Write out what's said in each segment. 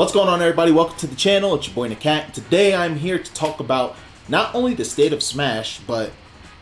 What's going on, everybody? Welcome to the channel. It's your boy NAKAT. Today I'm here to talk about not only the state of Smash, but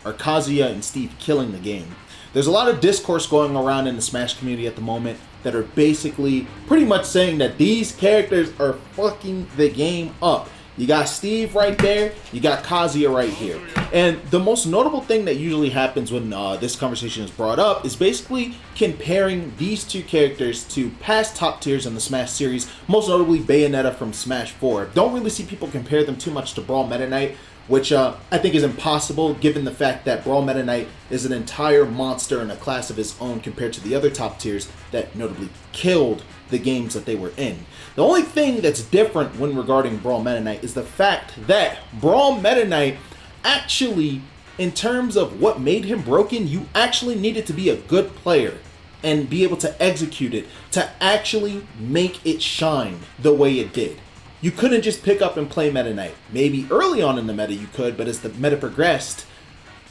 are Kazuya and Steve killing the game. There's a lot of discourse going around in the Smash community at the moment that are basically pretty much saying that these characters are fucking the game up. You got Steve right there, you got Kazuya right here. And the most notable thing that usually happens when this conversation is brought up is basically comparing these two characters to past top tiers in the Smash series, most notably Bayonetta from Smash 4. Don't really see people compare them too much to Brawl Meta Knight, which I think is impossible given the fact that Brawl Meta Knight is an entire monster in a class of his own compared to the other top tiers that notably killed the games that they were in. The only thing that's different when regarding Brawl Meta Knight is the fact that Brawl Meta Knight actually, in terms of what made him broken, you actually needed to be a good player and be able to execute it to actually make it shine the way it did. You couldn't just pick up and play Meta Knight. Maybe early on in the meta you could, but as the meta progressed,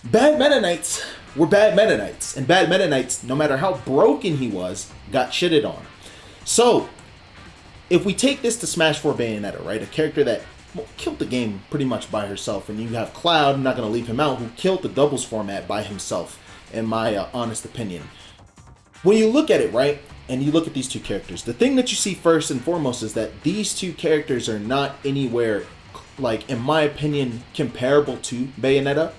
bad Meta Knights were bad Meta Knights. And bad Meta Knights, no matter how broken he was, got shitted on. So, if we take this to Smash 4 Bayonetta, right? A character that killed the game pretty much by herself. And you have Cloud, I'm not going to leave him out, who killed the doubles format by himself, in my honest opinion. When you look at it, right? And you look at these two characters, the thing that you see first and foremost is that these two characters are not anywhere, like, in my opinion, comparable to Bayonetta.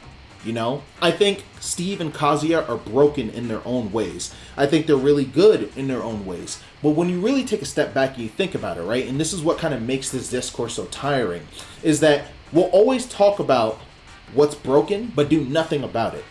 You know, I think Steve and Kazuya are broken in their own ways. I think they're really good in their own ways. But when you really take a step back and you think about it, right, and this is what kind of makes this discourse so tiring, is that we'll always talk about what's broken, but do nothing about it.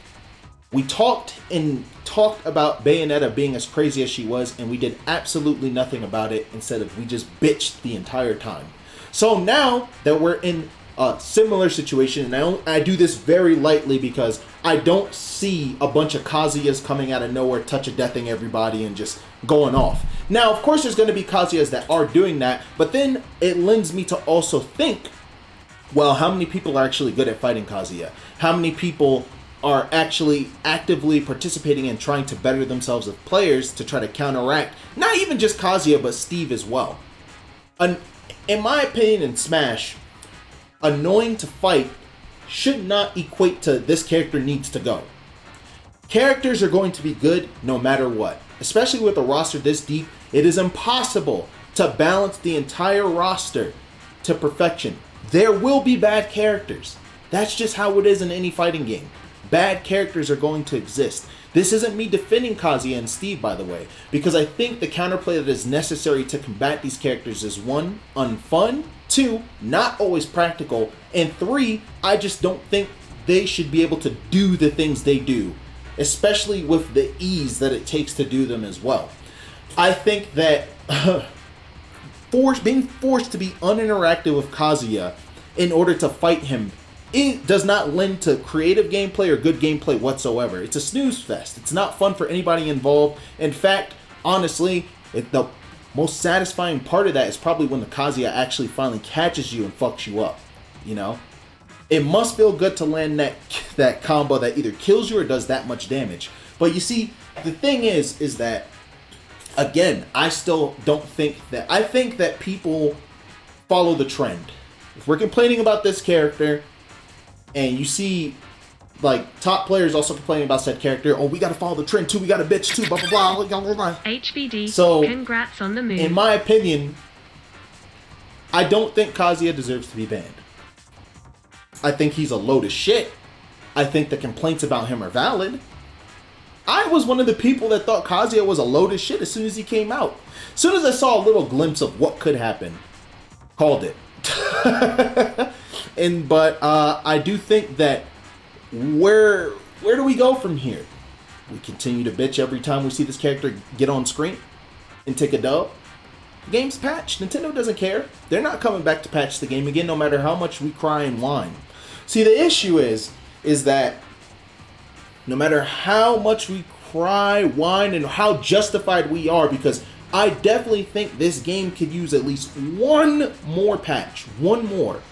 We talked about Bayonetta being as crazy as she was, and we did absolutely nothing about it. Instead of we just bitched the entire time. So now that we're in a similar situation, and I do this very lightly because I don't see a bunch of Kazuyas coming out of nowhere, touch-a-deathing everybody and just going off. Now, of course, there's going to be Kazuyas that are doing that, but then it lends me to also think, well, how many people are actually good at fighting Kazuya? How many people are actually actively participating and trying to better themselves as players to try to counteract not even just Kazuya, but Steve as well? In my opinion, in Smash, annoying to fight should not equate to this character needs to go. Characters are going to be good no matter what. Especially with a roster this deep, it is impossible to balance the entire roster to perfection. There will be bad characters. That's just how it is in any fighting game. Bad characters are going to exist. This isn't me defending Kazuya and Steve, by the way, because I think the counterplay that is necessary to combat these characters is 1, unfun, 2, not always practical, and 3, I just don't think they should be able to do the things they do, especially with the ease that it takes to do them as well. I think that being forced to be uninteractive with Kazuya in order to fight him, it does not lend to creative gameplay or good gameplay whatsoever. It's a snooze fest. It's not fun for anybody involved. In fact, honestly, the most satisfying part of that is probably when the Kazuya actually finally catches you and fucks you up. You know? It must feel good to land that combo that either kills you or does that much damage. But you see, the thing is that, again, I still don't think that... I think that people follow the trend. If we're complaining about this character, and you see, like, top players also complaining about said character, oh, we gotta follow the trend too, we gotta bitch too, blah, blah, blah, blah, blah. HBD, so, congrats on the move. In my opinion, I don't think Kazuya deserves to be banned. I think he's a load of shit. I think the complaints about him are valid. I was one of the people that thought Kazuya was a load of shit as soon as he came out. As soon as I saw a little glimpse of what could happen, called it. But I do think that where do we go from here? We continue to bitch every time we see this character get on screen and take a dub. The game's patched. Nintendo doesn't care. They're not coming back to patch the game again, no matter how much we cry and whine. See, the issue is that no matter how much we cry, whine, and how justified we are, because I definitely think this game could use at least one more patch. One more.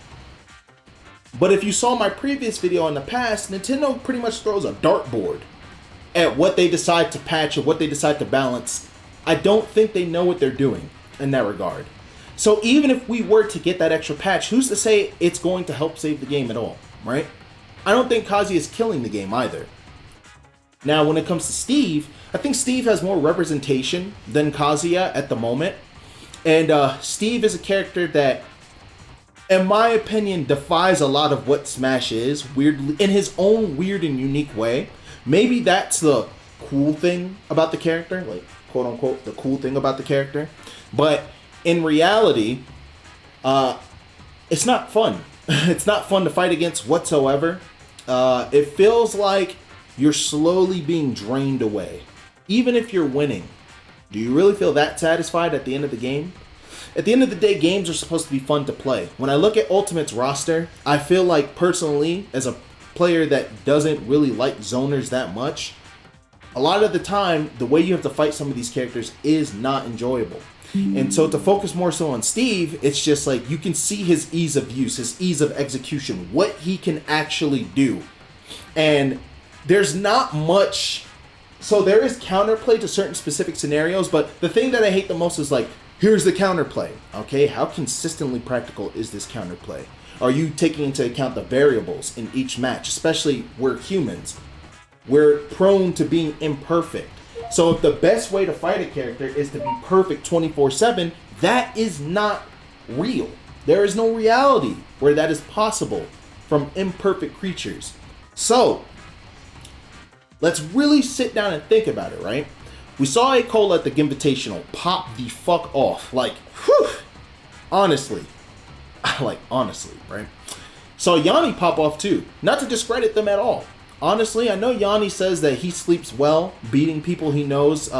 But if you saw my previous video in the past, Nintendo pretty much throws a dartboard at what they decide to patch or what they decide to balance. I don't think they know what they're doing in that regard. So even if we were to get that extra patch, who's to say it's going to help save the game at all, right? I don't think Kazuya is killing the game either. Now, when it comes to Steve, I think Steve has more representation than Kazuya at the moment. And Steve is a character that, in my opinion, defies a lot of what Smash is, weirdly, in his own weird and unique way. Maybe that's the cool thing about the character, like, quote unquote, the cool thing about the character. But in reality, it's not fun. It's not fun to fight against whatsoever. It feels like you're slowly being drained away. Even if you're winning, do you really feel that satisfied at the end of the game? At the end of the day, games are supposed to be fun to play. When I look at Ultimate's roster, I feel like personally, as a player that doesn't really like zoners that much, a lot of the time, the way you have to fight some of these characters is not enjoyable. And so to focus more so on Steve, it's just like you can see his ease of use, his ease of execution, what he can actually do. And there's not much. So there is counterplay to certain specific scenarios, but the thing that I hate the most is like, here's the counterplay. Okay, how consistently practical is this counterplay? Are you taking into account the variables in each match? Especially we're humans. We're prone to being imperfect. So if the best way to fight a character is to be perfect 24/7, that is not real. There is no reality where that is possible from imperfect creatures. So let's really sit down and think about it, right? We saw A. Cole at the Invitational pop the fuck off. Like, whew, honestly, right? Saw Yanni pop off too. Not to discredit them at all. Honestly, I know Yanni says that he sleeps well, beating people he knows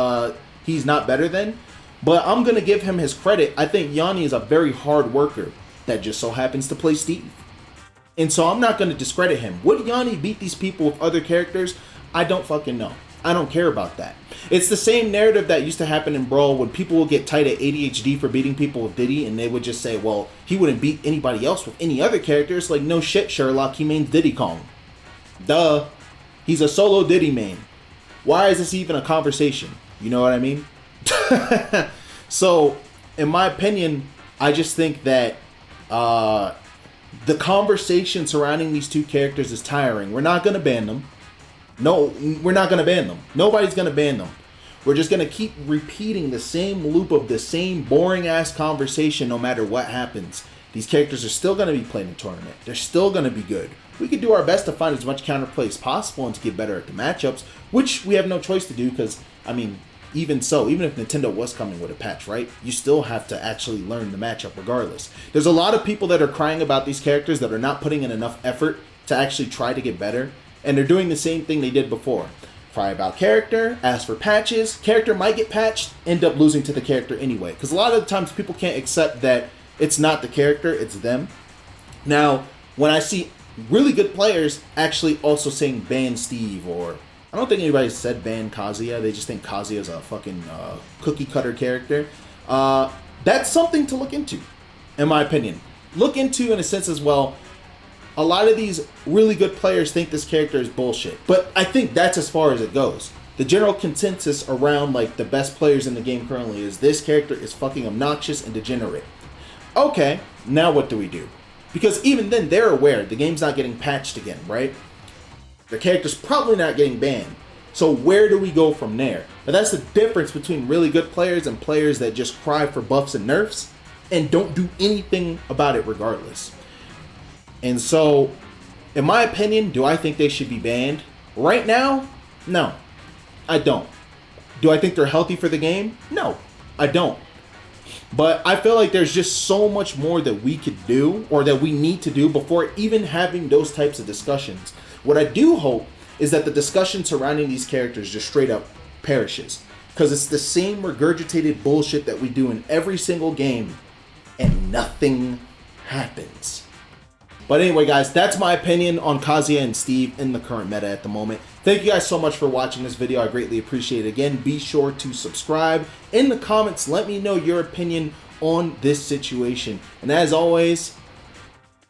he's not better than. But I'm going to give him his credit. I think Yanni is a very hard worker that just so happens to play Steve. And so I'm not going to discredit him. Would Yanni beat these people with other characters? I don't fucking know. I don't care about that. It's the same narrative that used to happen in Brawl when people would get tight at ADHD for beating people with Diddy, and they would just say, well, he wouldn't beat anybody else with any other characters. Like, no shit, Sherlock, he mains Diddy Kong. Duh. He's a solo Diddy main. Why is this even a conversation? You know what I mean? So, in my opinion, I just think that the conversation surrounding these two characters is tiring. We're not going to ban them. No, we're not going to ban them. Nobody's going to ban them. We're just going to keep repeating the same loop of the same boring-ass conversation no matter what happens. These characters are still going to be playing the tournament. They're still going to be good. We could do our best to find as much counterplay as possible and to get better at the matchups, which we have no choice to do because, I mean, even so, even if Nintendo was coming with a patch, right, you still have to actually learn the matchup regardless. There's a lot of people that are crying about these characters that are not putting in enough effort to actually try to get better, and they're doing the same thing they did before. Cry about character, ask for patches, character might get patched, end up losing to the character anyway. Because a lot of the times people can't accept that it's not the character, it's them. Now, when I see really good players actually also saying ban Steve, or I don't think anybody said ban Kazuya, they just think Kazuya is a fucking cookie cutter character. That's something to look into, in my opinion. Look into in a sense as well. A lot of these really good players think this character is bullshit, but I think that's as far as it goes. The general consensus around like the best players in the game currently is this character is fucking obnoxious and degenerate. Okay, now what do we do? Because even then they're aware the game's not getting patched again, right? The character's probably not getting banned. So where do we go from there? But that's the difference between really good players and players that just cry for buffs and nerfs and don't do anything about it regardless. And so, in my opinion, do I think they should be banned? Right now? No, I don't. Do I think they're healthy for the game? No, I don't. But I feel like there's just so much more that we could do or that we need to do before even having those types of discussions. What I do hope is that the discussion surrounding these characters just straight up perishes. Because it's the same regurgitated bullshit that we do in every single game and nothing happens. But anyway, guys, that's my opinion on Kazuya and Steve in the current meta at the moment. Thank you guys so much for watching this video. I greatly appreciate it. Again, be sure to subscribe. In the comments, let me know your opinion on this situation. And as always,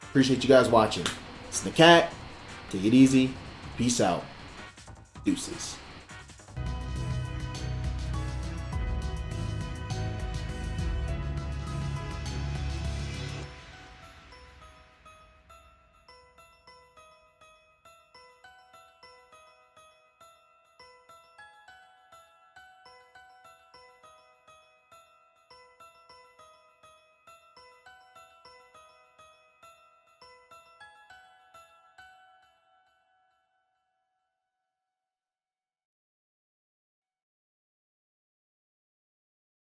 appreciate you guys watching. It's NAKAT. Take it easy. Peace out. Deuces.